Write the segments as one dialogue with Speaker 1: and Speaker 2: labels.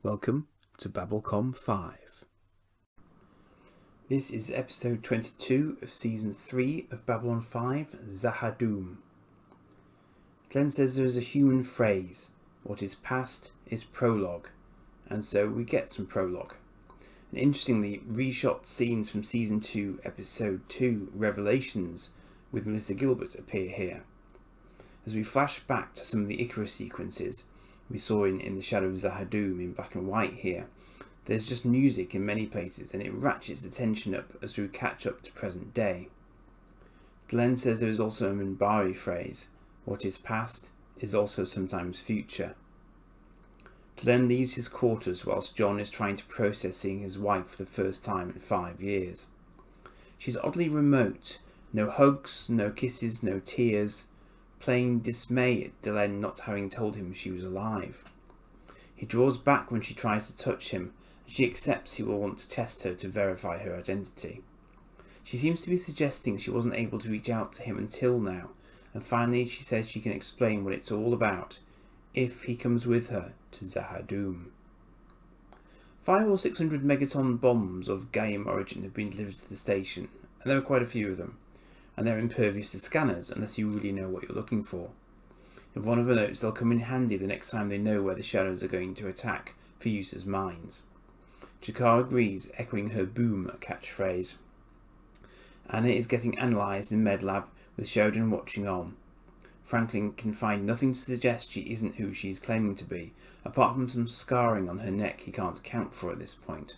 Speaker 1: Welcome to Babblecom 5. This is episode 22 of season 3 of Babylon 5, Zahadum. Glenn says there is a human phrase, what is past is prologue, and so we get some prologue. And interestingly, reshot scenes from season 2, episode 2, Revelations, with Melissa Gilbert appear here. As we flash back to some of the Icarus sequences we saw in The Shadow of Zahadum in black and white here, there's just music in many places and it ratchets the tension up as we catch up to present day. Glenn says there is also a Minbari phrase, what is past is also sometimes future. Glenn leaves his quarters whilst John is trying to process seeing his wife for the first time in 5 years. She's oddly remote, no hugs, no kisses, no tears, plain dismay at Delenn not having told him she was alive. He draws back when she tries to touch him, and she accepts he will want to test her to verify her identity. She seems to be suggesting she wasn't able to reach out to him until now, and finally she says she can explain what it's all about, if he comes with her to Zahadum. 500 or 600 megaton bombs of Gaim origin have been delivered to the station, and there are quite a few of them. And they're impervious to scanners unless you really know what you're looking for. If one of the notes, they'll come in handy the next time they know where the shadows are going to attack for use as mines. Jakar agrees, echoing her boom catchphrase. Anna is getting analysed in MedLab with Sheridan watching on. Franklin can find nothing to suggest she isn't who she's claiming to be, apart from some scarring on her neck he can't account for at this point.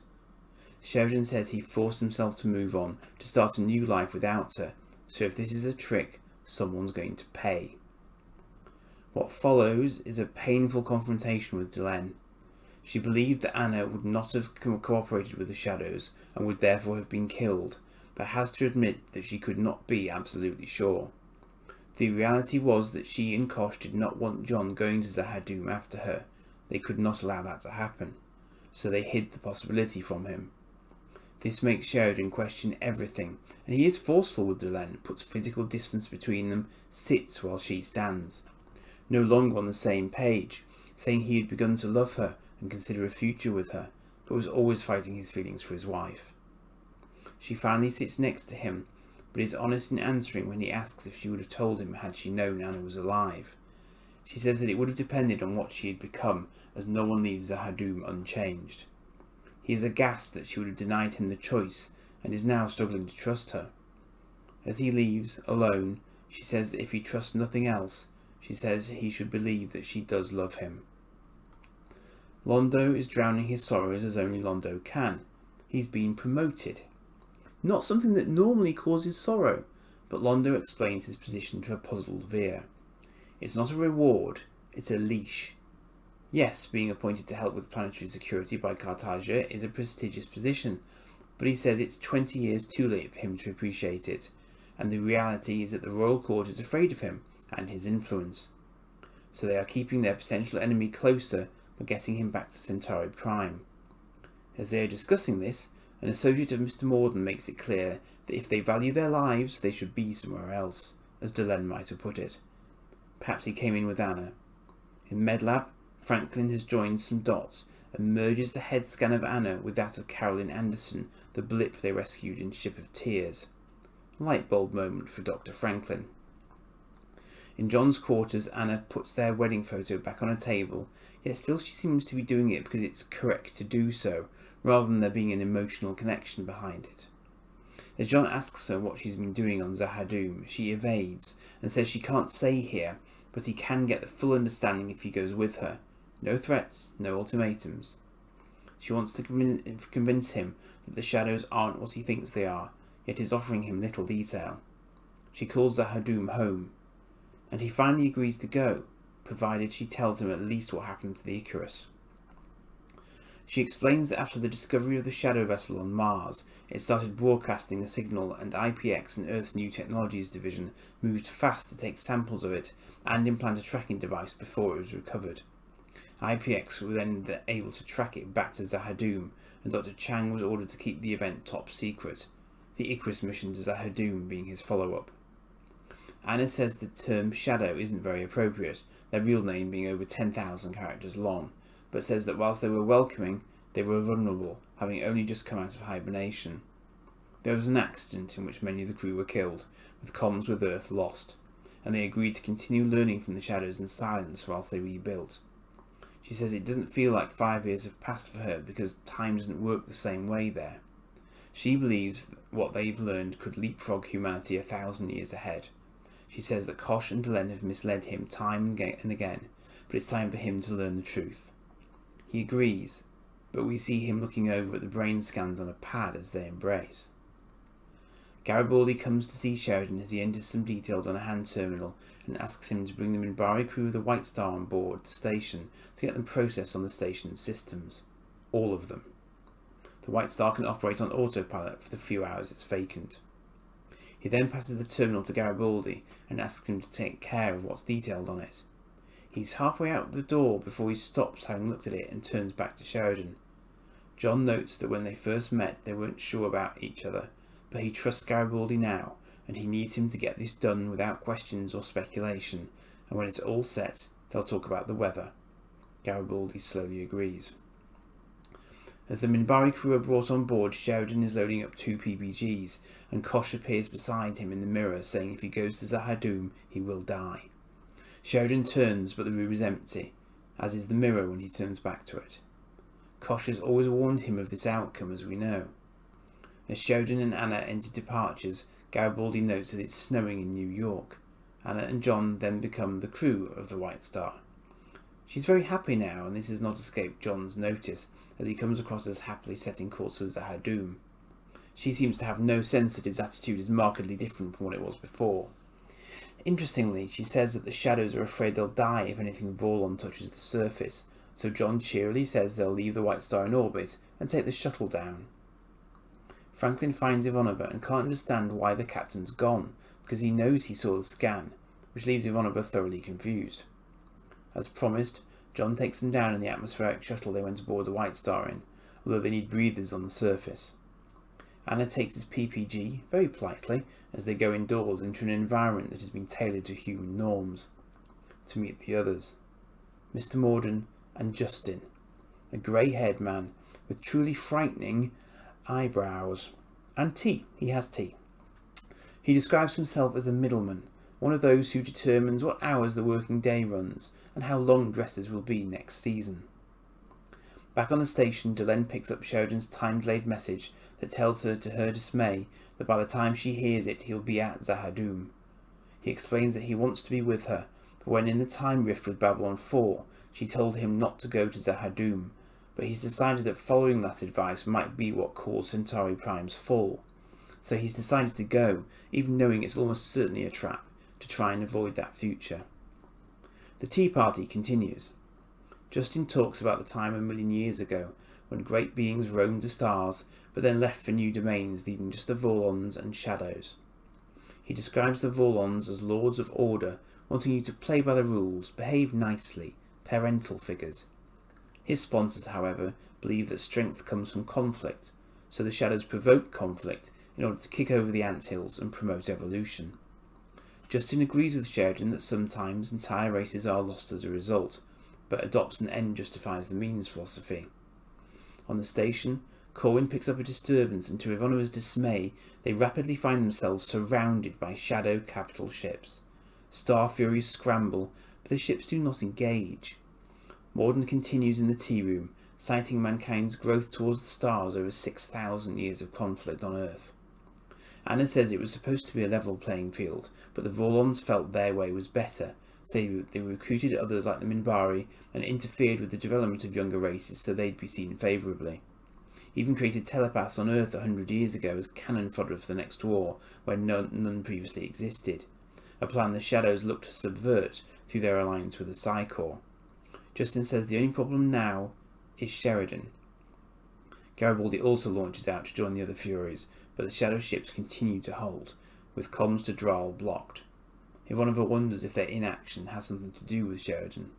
Speaker 1: Sheridan says he forced himself to move on, to start a new life without her, so if this is a trick, someone's going to pay. What follows is a painful confrontation with Delenn. She believed that Anna would not have cooperated with the shadows and would therefore have been killed, but has to admit that she could not be absolutely sure. The reality was that she and Kosh did not want John going to Zahadum after her. They could not allow that to happen, so they hid the possibility from him. This makes Sheridan question everything, and he is forceful with Delenn, puts physical distance between them, sits while she stands. No longer on the same page, saying he had begun to love her and consider a future with her, but was always fighting his feelings for his wife. She finally sits next to him, but is honest in answering when he asks if she would have told him had she known Anna was alive. She says that it would have depended on what she had become, as no one leaves Zahadum unchanged. He is aghast that she would have denied him the choice, and is now struggling to trust her. As he leaves, alone, she says that if he trusts nothing else, she says he should believe that she does love him. Londo is drowning his sorrows as only Londo can. He's been promoted. Not something that normally causes sorrow, but Londo explains his position to a puzzled Veer. It's not a reward, it's a leash. Yes, being appointed to help with planetary security by Cartagia is a prestigious position, but he says it's 20 years too late for him to appreciate it, and the reality is that the Royal Court is afraid of him and his influence. So they are keeping their potential enemy closer by getting him back to Centauri Prime. As they are discussing this, an associate of Mr. Morden makes it clear that if they value their lives, they should be somewhere else, as Delenn might have put it. Perhaps he came in with Anna. In MedLab, Franklin has joined some dots and merges the head scan of Anna with that of Carolyn Anderson, the blip they rescued in Ship of Tears. Light bulb moment for Dr. Franklin. In John's quarters, Anna puts their wedding photo back on a table, yet still she seems to be doing it because it's correct to do so, rather than there being an emotional connection behind it. As John asks her what she's been doing on Zahadum, she evades and says she can't say here, but he can get the full understanding if he goes with her. No threats, no ultimatums. She wants to convince him that the shadows aren't what he thinks they are, yet is offering him little detail. She calls Zahadum home, and he finally agrees to go, provided she tells him at least what happened to the Icarus. She explains that after the discovery of the shadow vessel on Mars, it started broadcasting a signal, and IPX and Earth's New Technologies division moved fast to take samples of it and implant a tracking device before it was recovered. IPX were then able to track it back to Zahadum, and Dr. Chang was ordered to keep the event top secret, the Icarus mission to Zahadum being his follow-up. Anna says the term shadow isn't very appropriate, their real name being over 10,000 characters long, but says that whilst they were welcoming, they were vulnerable, having only just come out of hibernation. There was an accident in which many of the crew were killed, with comms with Earth lost, and they agreed to continue learning from the shadows in silence whilst they rebuilt. She says it doesn't feel like 5 years have passed for her because time doesn't work the same way there. She believes that what they've learned could leapfrog humanity 1,000 years ahead. She says that Kosh and Delenn have misled him time and again, but it's time for him to learn the truth. He agrees, but we see him looking over at the brain scans on a pad as they embrace. Garibaldi comes to see Sheridan as he enters some details on a hand terminal and asks him to bring the Minbari crew of the White Star on board the station to get them processed on the station's systems. All of them. The White Star can operate on autopilot for the few hours it's vacant. He then passes the terminal to Garibaldi and asks him to take care of what's detailed on it. He's halfway out the door before he stops having looked at it and turns back to Sheridan. John notes that when they first met they weren't sure about each other, but he trusts Garibaldi now, and he needs him to get this done without questions or speculation, and when it's all set, they'll talk about the weather. Garibaldi slowly agrees. As the Minbari crew are brought on board, Sheridan is loading up 2 PPGs, and Kosh appears beside him in the mirror, saying if he goes to Zahadum, he will die. Sheridan turns, but the room is empty, as is the mirror when he turns back to it. Kosh has always warned him of this outcome, as we know. As Sheridan and Anna enter departures, Garibaldi notes that it's snowing in New York. Anna and John then become the crew of the White Star. She's very happy now, and this has not escaped John's notice, as he comes across as happily setting course for Zahadum. She seems to have no sense that his attitude is markedly different from what it was before. Interestingly, she says that the shadows are afraid they'll die if anything Vorlon touches the surface, so John cheerily says they'll leave the White Star in orbit and take the shuttle down. Franklin finds Ivanova and can't understand why the captain's gone, because he knows he saw the scan, which leaves Ivanova thoroughly confused. As promised, John takes them down in the atmospheric shuttle they went aboard the White Star in, although they need breathers on the surface. Anna takes his PPG, very politely, as they go indoors into an environment that has been tailored to human norms, to meet the others. Mr. Morden and Justin, a grey-haired man with truly frightening eyebrows, and tea. He has tea. He describes himself as a middleman, one of those who determines what hours the working day runs and how long dresses will be next season. Back on the station, Delenn picks up Sheridan's time-delayed message that tells her, to her dismay, that by the time she hears it, he'll be at Zahadum. He explains that he wants to be with her, but when in the time rift with Babylon 4, she told him not to go to Zahadum, but he's decided that following that advice might be what caused Centauri Prime's fall. So he's decided to go, even knowing it's almost certainly a trap, to try and avoid that future. The tea party continues. Justin talks about the time 1,000,000 years ago, when great beings roamed the stars, but then left for new domains, leaving just the Vorlons and shadows. He describes the Vorlons as lords of order, wanting you to play by the rules, behave nicely, parental figures. His sponsors, however, believe that strength comes from conflict, so the shadows provoke conflict in order to kick over the anthills and promote evolution. Justin agrees with Sheridan that sometimes entire races are lost as a result, but adopts an end justifies the means philosophy. On the station, Corwin picks up a disturbance, and to Ivanova's dismay, they rapidly find themselves surrounded by shadow capital ships. Star Furies scramble, but the ships do not engage. Morden continues in the tea room, citing mankind's growth towards the stars over 6,000 years of conflict on Earth. Anna says it was supposed to be a level playing field, but the Vorlons felt their way was better, so they recruited others like the Minbari and interfered with the development of younger races so they'd be seen favourably. Even created telepaths on Earth 100 years ago as cannon fodder for the next war, where none previously existed, a plan the Shadows looked to subvert through their alliance with the Psy-Corps. Justin says the only problem now is Sheridan. Garibaldi also launches out to join the other Furies, but the Shadow ships continue to hold, with comms to Dral blocked. Ivanova wonders if their inaction has something to do with Sheridan.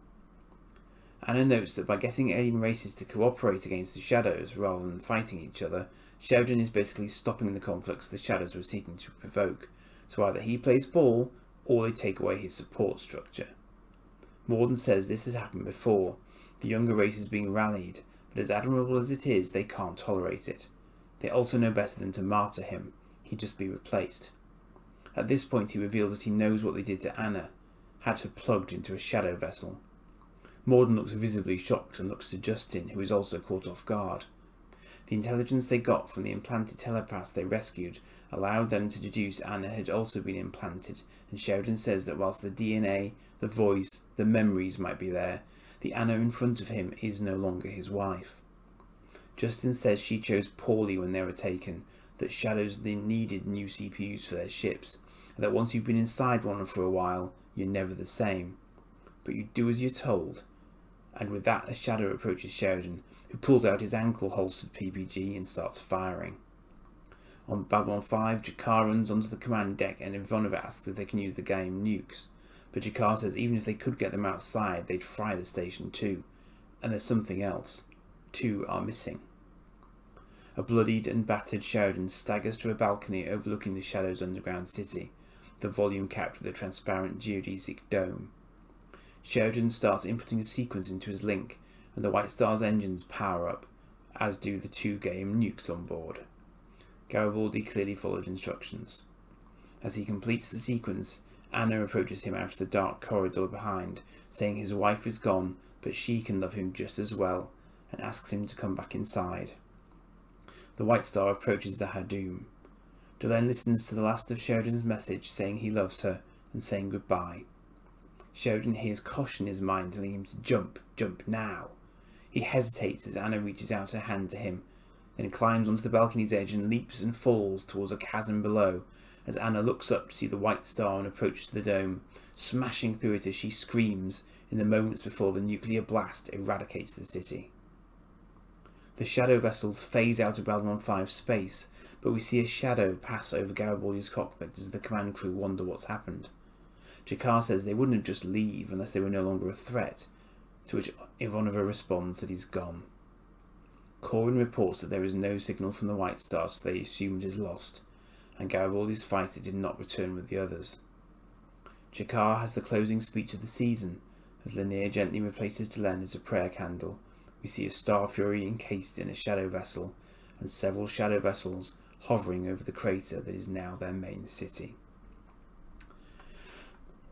Speaker 1: Anna notes that by getting alien races to cooperate against the Shadows rather than fighting each other, Sheridan is basically stopping the conflicts the Shadows were seeking to provoke, so either he plays ball or they take away his support structure. Morden says this has happened before, The younger race is being rallied, but as admirable as it is, they can't tolerate it. They also know better than to martyr him. He'd just be replaced. At this point he reveals that he knows what they did to Anna, had her plugged into a shadow vessel. Morden looks visibly shocked and looks to Justin, who is also caught off guard. The intelligence they got from the implanted telepaths they rescued allowed them to deduce Anna had also been implanted, and Sheridan says that whilst the DNA, the voice, the memories might be there, the Anna in front of him is no longer his wife. Justin says she chose poorly when they were taken, that Shadows needed new CPUs for their ships, and that once you've been inside one for a while, you're never the same. But you do as you're told. And with that, a Shadow approaches Sheridan, who pulls out his ankle-holstered PPG and starts firing. On Babylon 5, Jakar runs onto the command deck and Ivanova asks if they can use the game nukes, but Jakar says even if they could get them outside, they'd fry the station too. And there's something else. 2 are missing. A bloodied and battered Sheridan staggers to a balcony overlooking the Shadow's underground city, the volume capped with a transparent geodesic dome. Sheridan starts inputting a sequence into his link, and the White Star's engines power up, as do the 2 game nukes on board. Garibaldi clearly followed instructions. As he completes the sequence, Anna approaches him out of the dark corridor behind, saying his wife is gone, but she can love him just as well, and asks him to come back inside. The White Star approaches the Hadum. Delenn listens to the last of Sheridan's message, saying he loves her, and saying goodbye. Sheridan hears caution in his mind, telling him to jump now. He hesitates as Anna reaches out her hand to him, then climbs onto the balcony's edge and leaps and falls towards a chasm below, as Anna looks up to see the White Star and approaches the dome, smashing through it as she screams in the moments before the nuclear blast eradicates the city. The shadow vessels phase out of Babylon 5 space, but we see a shadow pass over Garibaldi's cockpit as the command crew wonder what's happened. Jakar says they wouldn't just leave unless they were no longer a threat, to which Ivanova responds that he's gone. Corwin reports that there is no signal from the White Star, so they assume it is lost, and Garibaldi's fighter did not return with the others. Jakar has the closing speech of the season, as Lanier gently replaces Delenn as a prayer candle. We see a Star Fury encased in a shadow vessel, and several shadow vessels hovering over the crater that is now their main city.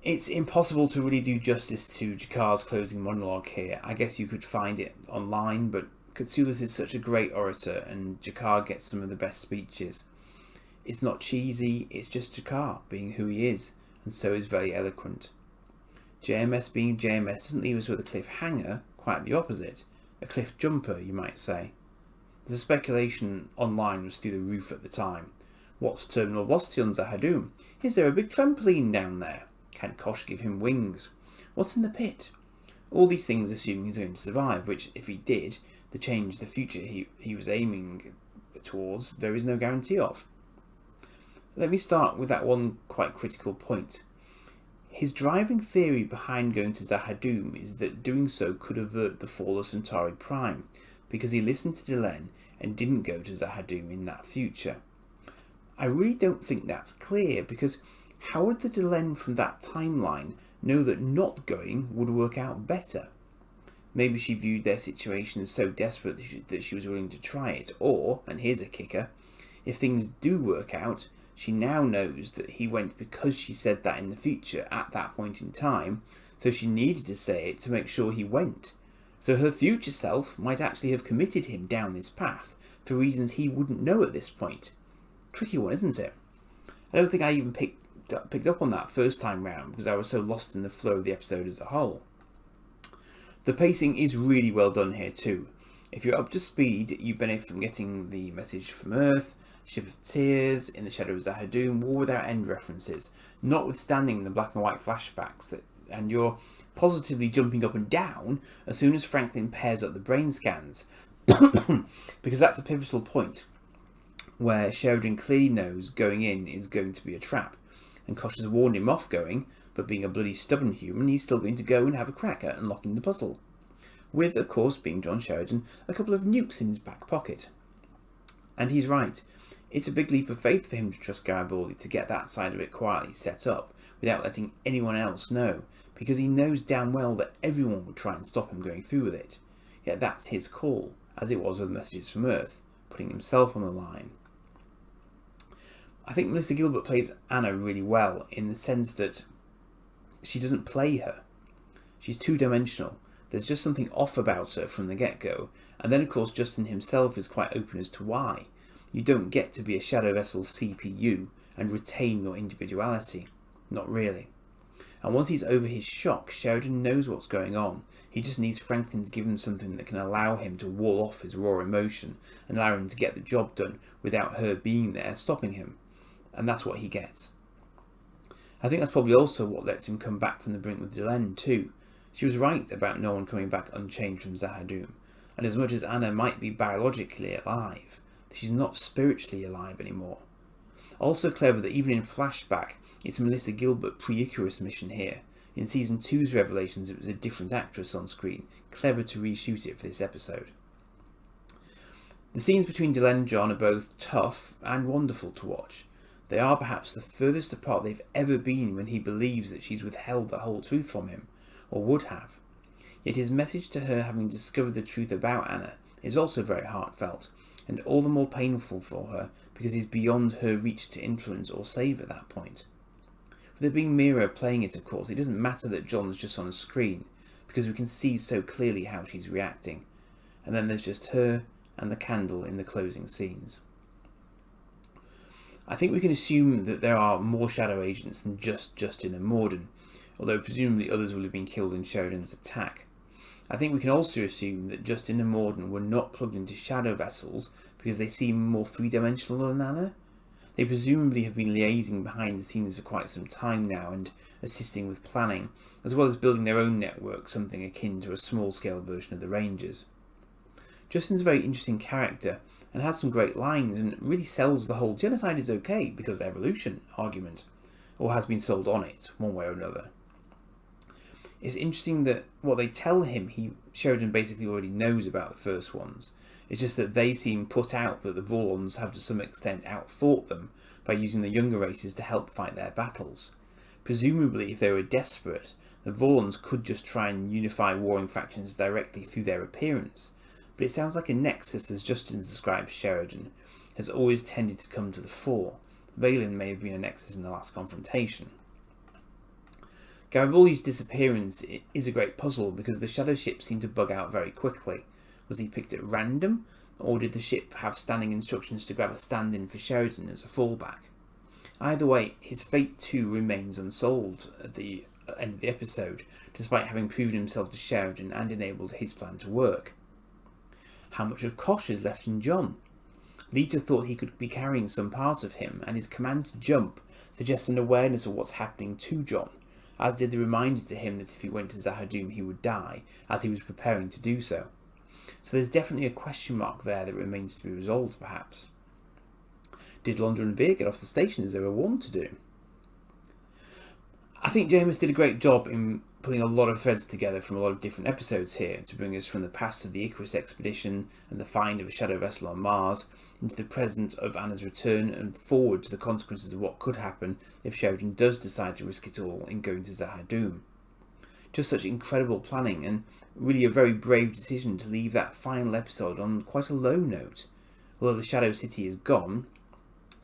Speaker 1: It's impossible to really do justice to Jakar's closing monologue here. I guess you could find it online, but Katsoulis is such a great orator, and Jakar gets some of the best speeches. It's not cheesy, it's just Jakar being who he is, and so is very eloquent. JMS being JMS doesn't leave us with a cliffhanger, quite the opposite. A cliff jumper, you might say. The speculation online was through the roof at the time. What's terminal velocity on Zahadum? Is there a big trampoline down there? Can Kosh give him wings? What's in the pit? All these things assuming he's going to survive, which, if he did, the change, the future he was aiming towards, there is no guarantee of. Let me start with that one quite critical point. His driving theory behind going to Zahadum is that doing so could avert the fall of Centauri Prime, because he listened to Delenn and didn't go to Zahadum in that future. I really don't think that's clear, because how would the Delenn from that timeline know that not going would work out better? Maybe she viewed their situation as so desperate that she was willing to try it, or, and here's a kicker, if things do work out, she now knows that he went because she said that in the future at that point in time, so she needed to say it to make sure he went. So her future self might actually have committed him down this path for reasons he wouldn't know at this point. Tricky one, isn't it? I don't think I even picked up on that first time round because I was so lost in the flow of the episode as a whole. The pacing is really well done here too. If you're up to speed, you benefit from getting the message from Earth, Ship of Tears, In the Shadow of Zahadum, War Without End references, notwithstanding the black and white flashbacks, and you're positively jumping up and down as soon as Franklin pairs up the brain scans, because that's a pivotal point where Sheridan clearly knows going in is going to be a trap, and Kosh has warned him off going, but being a bloody stubborn human, he's still going to go and have a crack at unlocking the puzzle. With, of course, being John Sheridan, a couple of nukes in his back pocket. And he's right. It's a big leap of faith for him to trust Garibaldi to get that side of it quietly set up, without letting anyone else know, because he knows damn well that everyone would try and stop him going through with it. Yet that's his call, as it was with Messages from Earth, putting himself on the line. I think Melissa Gilbert plays Anna really well in the sense that she doesn't play her. She's two-dimensional. There's just something off about her from the get-go, and then of course Justin himself is quite open as to why. You don't get to be a Shadow Vessel CPU and retain your individuality. Not really. And once he's over his shock, Sheridan knows what's going on. He just needs Franklin to give him something that can allow him to wall off his raw emotion and allow him to get the job done without her being there stopping him. And that's what he gets. I think that's probably also what lets him come back from the brink with Delenn too. She was right about no one coming back unchanged from Zahadum. And as much as Anna might be biologically alive, she's not spiritually alive anymore. Also clever that even in flashback, it's Melissa Gilbert pre-Icarus mission here. In Season 2's Revelations, it was a different actress on screen. Clever to reshoot it for this episode. The scenes between Delenn and John are both tough and wonderful to watch. They are perhaps the furthest apart they've ever been when he believes that she's withheld the whole truth from him, or would have. Yet his message to her having discovered the truth about Anna is also very heartfelt, and all the more painful for her because he's beyond her reach to influence or save at that point. With it being Mira playing it, of course, it doesn't matter that John's just on a screen, because we can see so clearly how she's reacting. And then there's just her and the candle in the closing scenes. I think we can assume that there are more shadow agents than just Justin and Morden, although presumably others will have been killed in Sheridan's attack. I think we can also assume that Justin and Morden were not plugged into shadow vessels because they seem more three-dimensional than Anna. They presumably have been liaising behind the scenes for quite some time now and assisting with planning, as well as building their own network, something akin to a small-scale version of the Rangers. Justin's a very interesting character and has some great lines and really sells the whole genocide is okay because evolution argument, or has been sold on it, one way or another. It's interesting that what they tell him, Sheridan basically already knows about the first ones. It's just that they seem put out that the Vorlons have to some extent outfought them by using the younger races to help fight their battles. Presumably, if they were desperate, the Vorlons could just try and unify warring factions directly through their appearance. But it sounds like a nexus, as Justin describes Sheridan, has always tended to come to the fore. Valen may have been a nexus in the last confrontation. Garibaldi's disappearance is a great puzzle because the shadow ship seemed to bug out very quickly. Was he picked at random, or did the ship have standing instructions to grab a stand-in for Sheridan as a fallback? Either way, his fate too remains unsolved at the end of the episode, despite having proven himself to Sheridan and enabled his plan to work. How much of Kosh is left in John? Leeta thought he could be carrying some part of him, and his command to jump suggests an awareness of what's happening to John, as did the reminder to him that if he went to Zahadum he would die, as he was preparing to do so. So there's definitely a question mark there that remains to be resolved, perhaps. Did Londra and Veer get off the station as they were warned to do? I think James did a great job in putting a lot of threads together from a lot of different episodes here to bring us from the past of the Icarus expedition and the find of a shadow vessel on Mars into the present of Anna's return and forward to the consequences of what could happen if Sheridan does decide to risk it all in going to Zahadum. Just such incredible planning and really a very brave decision to leave that final episode on quite a low note. Although the Shadow City is gone,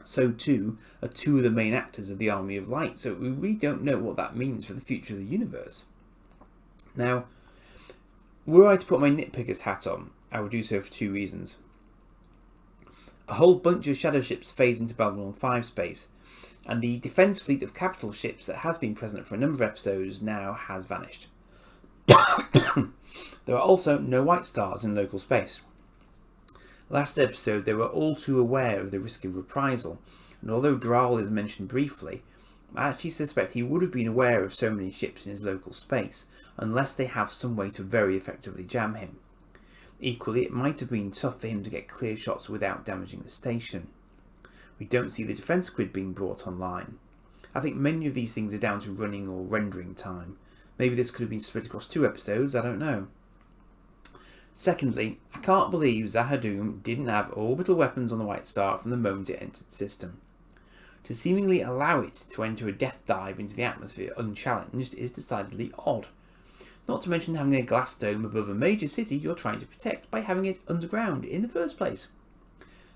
Speaker 1: so too are two of the main actors of the Army of Light, so we really don't know what that means for the future of the universe. Now, were I to put my nitpicker's hat on, I would do so for two reasons. A whole bunch of shadow ships phase into Babylon 5 space, and the defence fleet of capital ships that has been present for a number of episodes now has vanished. There are also no white stars in local space. Last episode they were all too aware of the risk of reprisal, and although Graal is mentioned briefly, I actually suspect he would have been aware of so many ships in his local space, unless they have some way to very effectively jam him. Equally, it might have been tough for him to get clear shots without damaging the station. We don't see the defence grid being brought online. I think many of these things are down to running or rendering time. Maybe this could have been split across 2 episodes, I don't know. Secondly, I can't believe Zahadum didn't have orbital weapons on the White Star from the moment it entered the system. To seemingly allow it to enter a death dive into the atmosphere unchallenged is decidedly odd. Not to mention having a glass dome above a major city you're trying to protect by having it underground in the first place.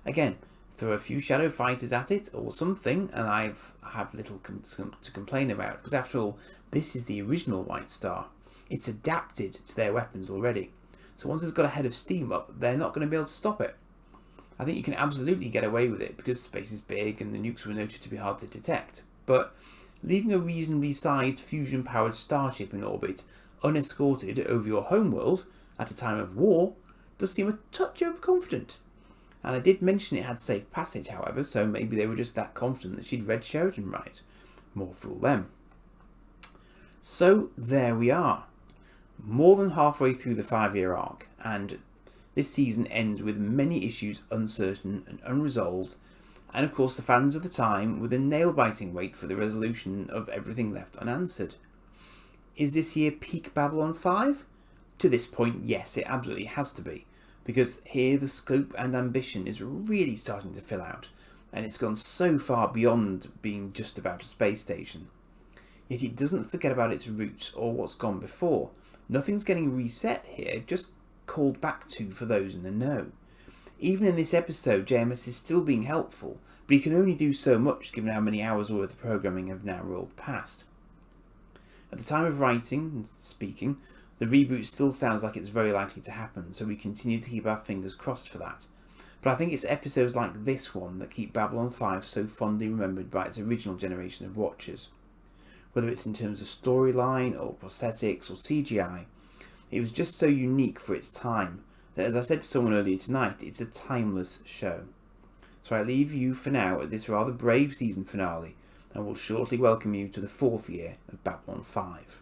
Speaker 1: Again, throw a few shadow fighters at it or something and I have little to complain about, because after all, this is the original White Star. It's adapted to their weapons already. So once it's got a head of steam up, they're not going to be able to stop it. I think you can absolutely get away with it because space is big and the nukes were noted to be hard to detect. But leaving a reasonably sized fusion-powered starship in orbit unescorted over your homeworld at a time of war does seem a touch overconfident. And I did mention it had safe passage, however, so maybe they were just that confident that she'd read Sheridan right. More fool them. So there we are. More than halfway through the 5-year arc, and this season ends with many issues uncertain and unresolved, and of course the fans of the time with a nail-biting wait for the resolution of everything left unanswered. Is this year peak Babylon 5? To this point, yes, it absolutely has to be, because here the scope and ambition is really starting to fill out, and it's gone so far beyond being just about a space station. Yet it doesn't forget about its roots or what's gone before. Nothing's getting reset here, just called back to for those in the know. Even in this episode, JMS is still being helpful, but he can only do so much given how many hours worth of programming have now rolled past. At the time of writing and speaking, the reboot still sounds like it's very likely to happen, so we continue to keep our fingers crossed for that. But I think it's episodes like this one that keep Babylon 5 so fondly remembered by its original generation of watchers. Whether it's in terms of storyline or prosthetics or CGI, it was just so unique for its time that, as I said to someone earlier tonight, it's a timeless show. So I leave you for now at this rather brave season finale and will shortly welcome you to the 4th year of Babylon 5.